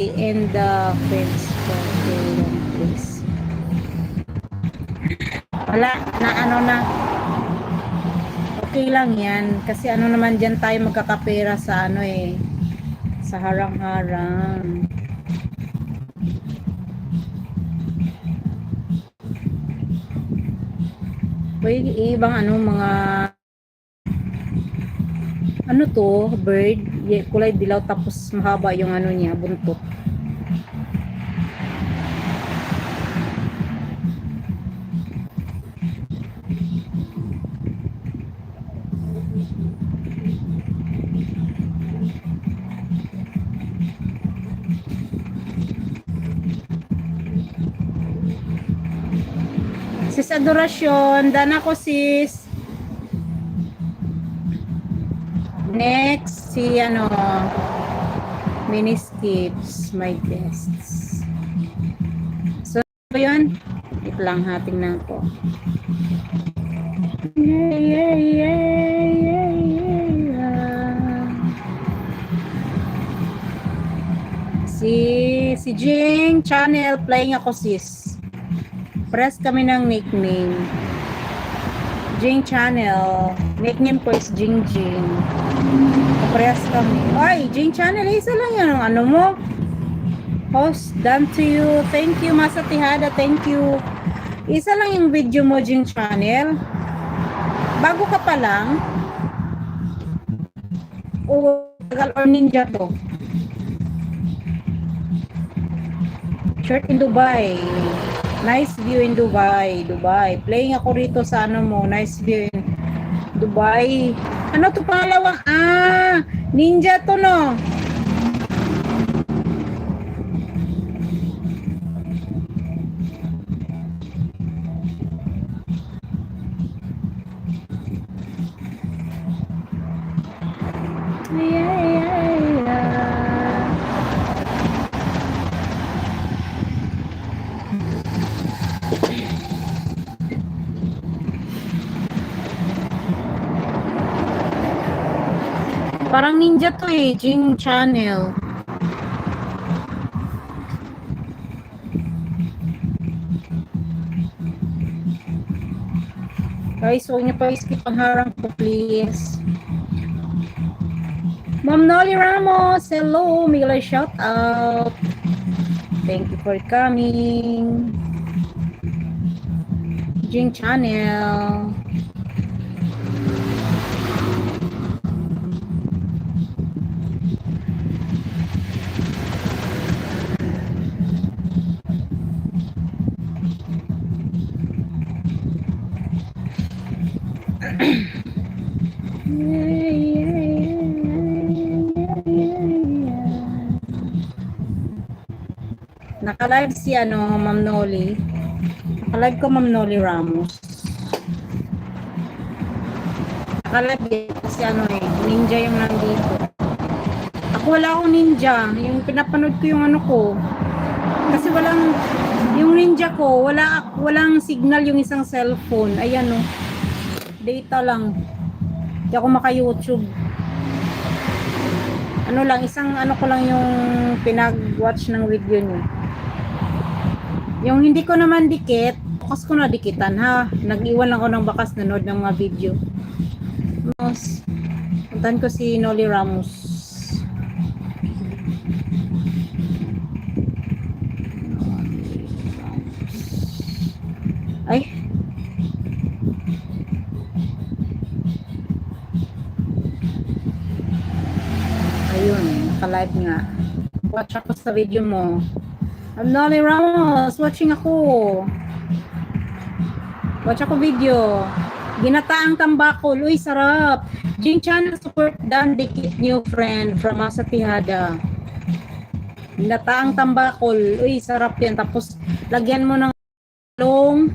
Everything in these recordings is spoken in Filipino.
and the friends for Dylan, please. Wala, na ano na. Okay lang yan. Kasi ano naman dyan tayo magkakapera sa ano eh. Sa harang-harang. Pwede ibang ano mga ano to, bird, kulay dilaw tapos mahaba yung ano niya, buntot. Sis Adoracion, dana ko sis. Next, si ano, Mini Skips, my guests. So, yun. Ito lang, tingnan ko. Si Jing channel, playing ako sis. Press kami ng nickname. Jing channel. Nickname ko is Jing Jing. Press kami. Ay, Jing channel, isa lang yan ang ano mo. Host, done to you. Thank you, Masa Tihada. Thank you. Isa lang yung video mo, Jing channel. Bago ka pa lang. O tagal or ninja to. Shirt in Dubai. Nice view in Dubai. Dubai. Playing ako rito sa ano mo. Nice view in Dubai. Ano to pangalawang? Ah, ninja to no. Parang ninja to eh, Jing channel. Guys, huwag niyo pa skip ang harang ko, please. Ma'am Nolly Ramos, hello, Miguel, shout out. Thank you for coming. Jing channel. Naka-live si ano, Ma'am Nolly. Naka-live ko Ma'am Nolly Ramos. Naka-live si ano eh, ninja yung nandito. Ako wala akong ninja. Yung pinapanood ko yung ano ko. Kasi walang, yung ninja ko, walang signal yung isang cellphone. Ayan o. Data lang. Hindi ako maka-YouTube. Ano lang, isang ano ko lang yung pinag-watch ng video niya. Yung hindi ko naman dikit, bukas ko na dikitan ha. Nag-iwan lang ako ng bakas nanood ng mga video. Mas, puntan ko si Nolly Ramos. Ay. Ayun, naka-live nga. Watch ako sa video mo. I'm Nolly Ramos, watching ako. Watch ako video. Ginataang tambakol, uy sarap. Jing channel support Dan Dikit new friend from Masa Tihada. Ginataang tambakol, uy sarap yan. Tapos lagyan mo ng long.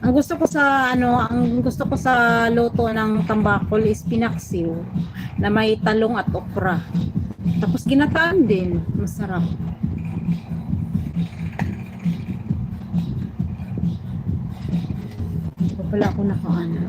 Ang gusto ko sa luto ng tambakol is pinaksiw na may talong at okra. Tapos ginataan din, masarap. Hindi pa pala ako nakaano.